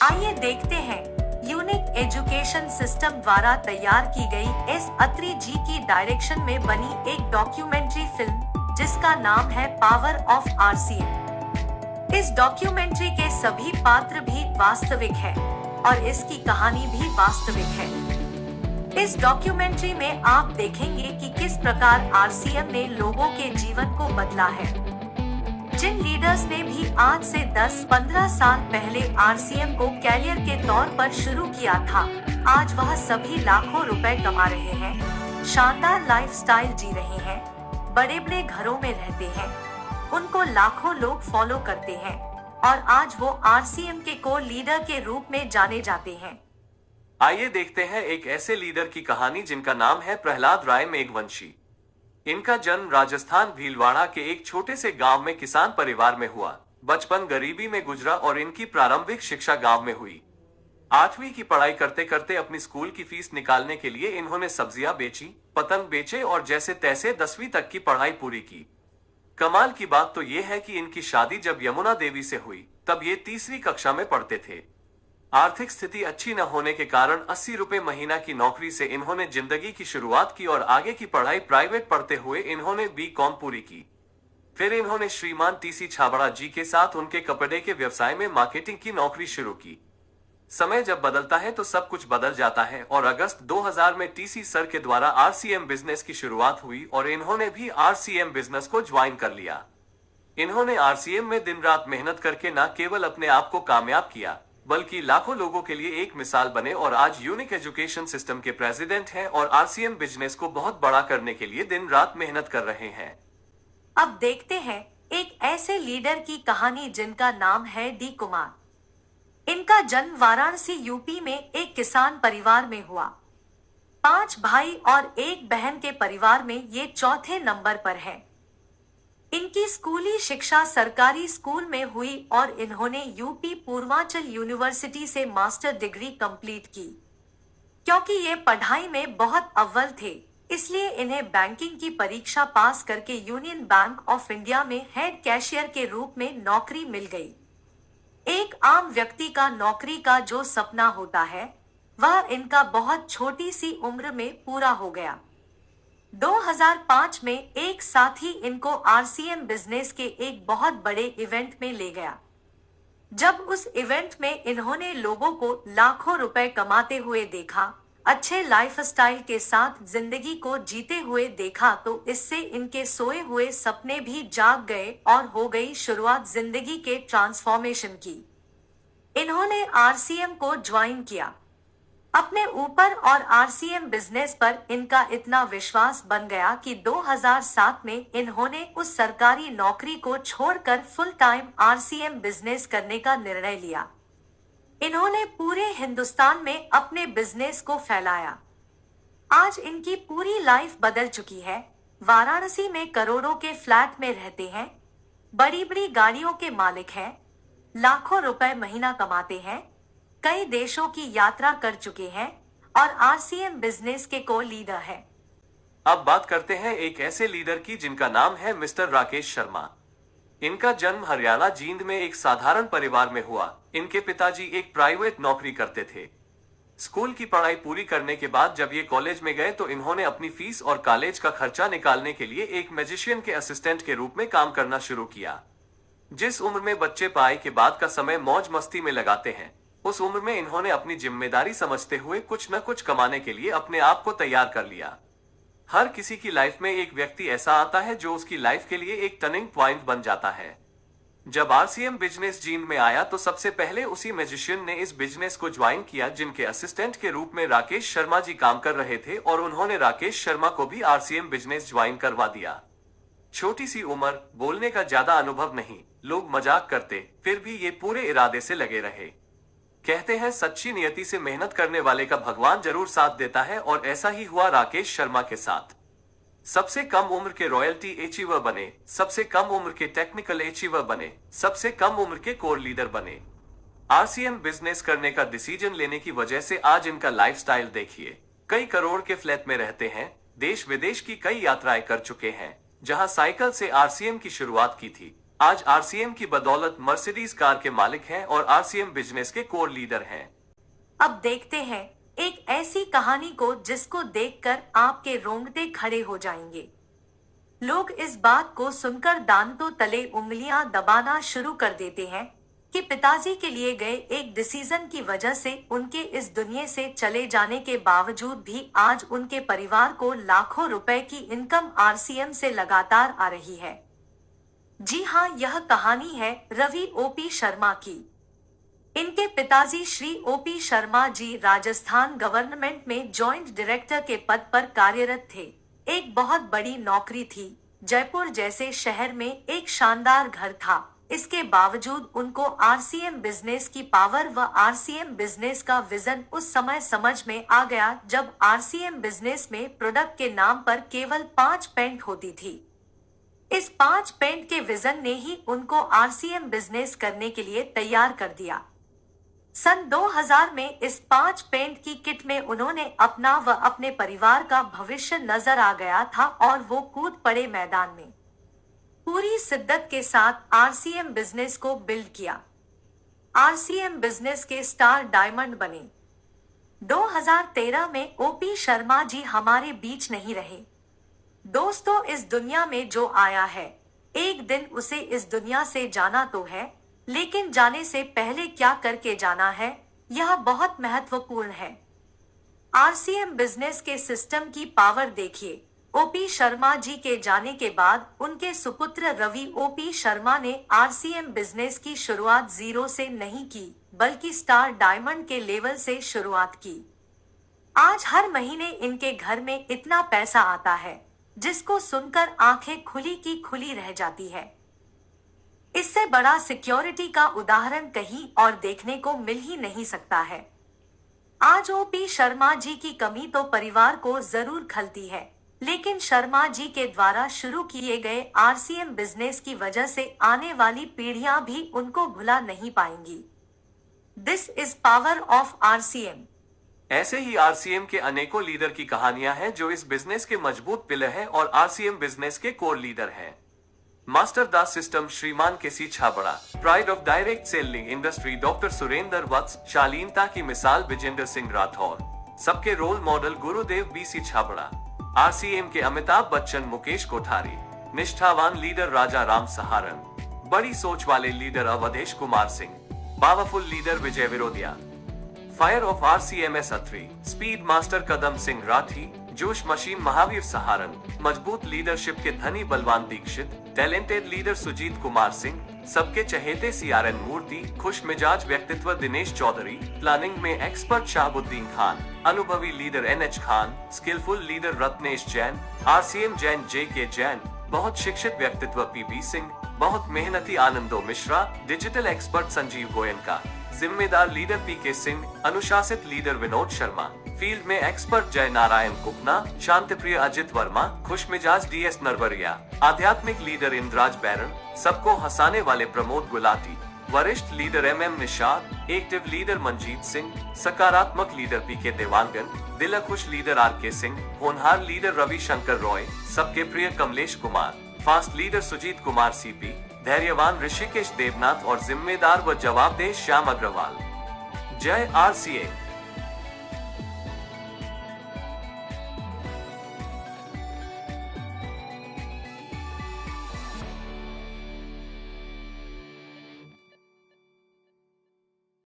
आइए देखते हैं यूनिक एजुकेशन सिस्टम द्वारा तैयार की गई एस अत्री जी की डायरेक्शन में बनी एक डॉक्यूमेंट्री फिल्म जिसका नाम है पावर ऑफ आरसीएम। इस डॉक्यूमेंट्री के सभी पात्र भी वास्तविक है और इसकी कहानी भी वास्तविक है। इस डॉक्यूमेंट्री में आप देखेंगे कि किस प्रकार आरसीएम ने लोगों के जीवन को बदला है। जिन लीडर्स ने भी आज से 10-15 साल पहले आरसीएम को कैरियर के तौर पर शुरू किया था, आज वह सभी लाखों रुपए कमा रहे हैं, शानदार लाइफस्टाइल जी रहे हैं, बड़े बड़े घरों में रहते हैं, उनको लाखों लोग फॉलो करते हैं और आज वो आरसीएम के को लीडर के रूप में जाने जाते हैं। आइए देखते हैं एक ऐसे लीडर की कहानी जिनका नाम है प्रहलाद राय मेघवंशी। इनका जन्म राजस्थान भीलवाड़ा के एक छोटे से गांव में किसान परिवार में हुआ। बचपन गरीबी में गुजरा और इनकी प्रारंभिक शिक्षा गांव में हुई। 8वीं की पढ़ाई करते करते अपनी स्कूल की फीस निकालने के लिए इन्होंने सब्जियां बेची, पतंग बेचे और जैसे तैसे 10वीं तक की पढ़ाई पूरी की। कमाल की बात तो ये है कि इनकी शादी जब यमुना देवी से हुई तब ये 3वीं कक्षा में पढ़ते थे। आर्थिक स्थिति अच्छी न होने के कारण 80 रुपए महीना की नौकरी से इन्होंने जिंदगी की शुरुआत की और आगे की पढ़ाई प्राइवेट पढ़ते हुए इन्होंने बीकॉम पूरी की। फिर इन्होंने श्रीमान टीसी छाबड़ा जी के साथ उनके कपड़े के व्यवसाय में मार्केटिंग की नौकरी शुरू की। समय जब बदलता है तो सब कुछ बदल जाता है और अगस्त 2000 में टीसी सर के द्वारा आरसीएम बिजनेस की शुरुआत हुई और इन्होंने भी आरसीएम बिजनेस को ज्वाइन कर लिया। इन्होंने आरसीएम में दिन रात मेहनत करके न केवल अपने आप को कामयाब किया बल्कि लाखों लोगों के लिए एक मिसाल बने और आज यूनिक एजुकेशन सिस्टम के प्रेसिडेंट हैं और आरसीएम बिजनेस को बहुत बड़ा करने के लिए दिन रात मेहनत कर रहे हैं। अब देखते हैं एक ऐसे लीडर की कहानी जिनका नाम है डी कुमार। इनका जन्म वाराणसी यूपी में एक किसान परिवार में हुआ। 5 भाई और 1 बहन के परिवार में ये चौथे नंबर पर है। इनकी स्कूली शिक्षा सरकारी स्कूल में हुई और इन्होंने यूपी पूर्वांचल यूनिवर्सिटी से मास्टर डिग्री कंप्लीट की। क्योंकि ये पढ़ाई में बहुत अव्वल थे, इसलिए इन्हें बैंकिंग की परीक्षा पास करके यूनियन बैंक ऑफ इंडिया में हेड कैशियर के रूप में नौकरी मिल गई। एक आम व्यक्ति का नौकरी का जो सपना होता है वह इनका बहुत छोटी सी उम्र में पूरा हो गया। 2005 में एक साथी इनको आरसीएम बिजनेस के एक बहुत बड़े इवेंट में ले गया। जब उस इवेंट में इन्होंने लोगों को लाखों रुपए कमाते हुए देखा, अच्छे लाइफस्टाइल के साथ जिंदगी को जीते हुए देखा, तो इससे इनके सोए हुए सपने भी जाग गए और हो गई शुरुआत जिंदगी के ट्रांसफॉर्मेशन की। इन्होंने आरसीएम को ज्वाइन किया। अपने ऊपर और आरसीएम बिजनेस पर इनका इतना विश्वास बन गया कि 2007 में इन्होंने उस सरकारी नौकरी को छोड़कर फुल टाइम आरसीएम बिजनेस करने का निर्णय लिया। इन्होंने पूरे हिंदुस्तान में अपने बिजनेस को फैलाया। आज इनकी पूरी लाइफ बदल चुकी है। वाराणसी में करोड़ों के फ्लैट में रहते हैं, बड़ी बड़ी गाड़ियों के मालिक हैं, लाखों रुपए महीना कमाते हैं, कई देशों की यात्रा कर चुके हैं और आरसीएम बिजनेस के को लीडर है। अब बात करते हैं एक ऐसे लीडर की जिनका नाम है मिस्टर राकेश शर्मा। इनका जन्म हरियाणा जींद में एक साधारण परिवार में हुआ। इनके पिताजी एक प्राइवेट नौकरी करते थे। स्कूल की पढ़ाई पूरी करने के बाद जब ये कॉलेज में गए तो इन्होंने अपनी फीस और कॉलेज का खर्चा निकालने के लिए एक मैजिशियन के असिस्टेंट के रूप में काम करना शुरू किया। जिस उम्र में बच्चे पढ़ाई के बाद का समय मौज मस्ती में लगाते हैं, उस उम्र में इन्होंने अपनी जिम्मेदारी समझते हुए कुछ न कुछ कमाने के लिए अपने आप को तैयार कर लिया। हर किसी की लाइफ में एक व्यक्ति ऐसा आता है जो उसकी लाइफ के लिए एक टर्निंग पॉइंट बन जाता है। जब आरसीएम बिजनेस जींद में आया तो सबसे पहले उसी मैजिशियन ने इस बिजनेस को ज्वाइन किया जिनके असिस्टेंट के रूप में राकेश शर्मा जी काम कर रहे थे और उन्होंने राकेश शर्मा को भी आरसीएम बिजनेस ज्वाइन करवा दिया। छोटी सी उम्र, बोलने का ज्यादा अनुभव नहीं, लोग मजाक करते, फिर भी ये पूरे इरादे से लगे रहे। कहते हैं सच्ची नियति से मेहनत करने वाले का भगवान जरूर साथ देता है और ऐसा ही हुआ राकेश शर्मा के साथ। सबसे कम उम्र के रॉयल्टी अचीवर बने, सबसे कम उम्र के टेक्निकल अचीवर बने, सबसे कम उम्र के कोर लीडर बने। आरसीएम बिजनेस करने का डिसीजन लेने की वजह से आज इनका लाइफस्टाइल देखिए। कई करोड़ के फ्लैट में रहते हैं, देश विदेश की कई यात्राएं कर चुके हैं। जहां साइकिल से आरसीएम की शुरुआत की थी, आज आरसीएम की बदौलत मर्सिडीज कार के मालिक हैं और आरसीएम बिजनेस के कोर लीडर हैं। अब देखते हैं एक ऐसी कहानी को जिसको देखकर आपके रोंगटे खड़े हो जाएंगे। लोग इस बात को सुनकर दांतों तले उंगलियां दबाना शुरू कर देते हैं कि पिताजी के लिए गए एक डिसीजन की वजह से उनके इस दुनिया से चले जाने के बावजूद भी आज उनके परिवार को लाखों रुपए की इनकम आरसीएम से लगातार आ रही है। जी हाँ, यह कहानी है रवि ओपी शर्मा की। इनके पिताजी श्री ओपी शर्मा जी राजस्थान गवर्नमेंट में जॉइंट डायरेक्टर के पद पर कार्यरत थे। एक बहुत बड़ी नौकरी थी। जयपुर जैसे शहर में एक शानदार घर था। इसके बावजूद उनको आरसीएम बिजनेस की पावर व आरसीएम बिजनेस का विजन उस समय समझ में आ गया जब आरसीएम बिजनेस में प्रोडक्ट के नाम पर केवल 5 पेंट होती थी। इस 5 पेंट के विजन ने ही उनको आरसीएम बिजनेस करने के लिए तैयार कर दिया। सन 2000 में इस 5 पेंट की किट में उन्होंने अपना व अपने परिवार का भविष्य नजर आ गया था और वो कूद पड़े मैदान में। पूरी शिद्दत के साथ आरसीएम बिजनेस को बिल्ड किया। आरसीएम बिजनेस के स्टार डायमंड बने। 2013 में ओपी शर्मा जी हमारे बीच नहीं रहे। दोस्तों, इस दुनिया में जो आया है एक दिन उसे इस दुनिया से जाना तो है, लेकिन जाने से पहले क्या करके जाना है यह बहुत महत्वपूर्ण है। आरसीएम बिजनेस के सिस्टम की पावर देखिए। ओपी शर्मा जी के जाने के बाद उनके सुपुत्र रवि ओपी शर्मा ने आरसीएम बिजनेस की शुरुआत जीरो से नहीं की बल्कि स्टार डायमंड के लेवल से शुरुआत की। आज हर महीने इनके घर में इतना पैसा आता है जिसको सुनकर आंखें खुली की खुली रह जाती है। इससे बड़ा सिक्योरिटी का उदाहरण कहीं और देखने को मिल ही नहीं सकता है। आज ओपी शर्मा जी की कमी तो परिवार को जरूर खलती है, लेकिन शर्मा जी के द्वारा शुरू किए गए आरसीएम बिजनेस की वजह से आने वाली पीढ़ियां भी उनको भुला नहीं पाएंगी। This is power of RCM. ऐसे ही आरसीएम के अनेकों लीडर की कहानियां हैं जो इस बिजनेस के मजबूत पिलर हैं और आरसीएम बिजनेस के कोर लीडर हैं। मास्टर दास सिस्टम श्रीमान KC Chhabra, pride of direct selling industry doctor Surendra Vats, शालीनता की मिसाल विजेंद्र सिंह राठौर, सबके role model Gurudev BC Chhabra, RCM के अमिताभ बच्चन मुकेश कोठारी, निष्ठावान लीडर राजा राम सहारण, बड़ी सोच वाले leader Awadhesh Kumar Singh, powerful leader Vijay Virodhiya, fire of RCM's Athri, speed master Kadam Singh Rathi, जोश मशीन महावीर सहारन, मजबूत लीडरशिप के धनी बलवान दीक्षित, टैलेंटेड लीडर सुजीत कुमार सिंह, सबके चहेते सीआरएन मूर्ति, खुश मिजाज व्यक्तित्व दिनेश चौधरी, प्लानिंग में एक्सपर्ट शाहबुद्दीन खान, अनुभवी leader NH Khan, skilful leader Ratnesh Jain, RCM Jain JK Jain, बहुत शिक्षित व्यक्तित्व पीबी सिंह, बहुत मेहनती आनंदो मिश्रा, डिजिटल एक्सपर्ट संजीव गोयनका, जिम्मेदार लीडर पीके सिंह, अनुशासित लीडर विनोद शर्मा, फील्ड में एक्सपर्ट जय नारायण कुपना, शांतिप्रिय अजित वर्मा, खुशमिजाज डीएस नरवरिया, आध्यात्मिक लीडर इंद्राज बैरन, सबको हंसाने वाले प्रमोद गुलाटी, वरिष्ठ leader MM Nishad, active leader Manjeet Singh, सकारात्मक लीडर पीके देवांगन, दिलखुश लीडर आरके सिंह, होनहार लीडर रविशंकर रॉय, सबके प्रिय Kamlesh Kumar, fast leader Sujit Kumar CP, धैर्यवान ऋषिकेश देवनाथ और जिम्मेदार व जवाबदेह श्याम अग्रवाल। जय आरसीएम।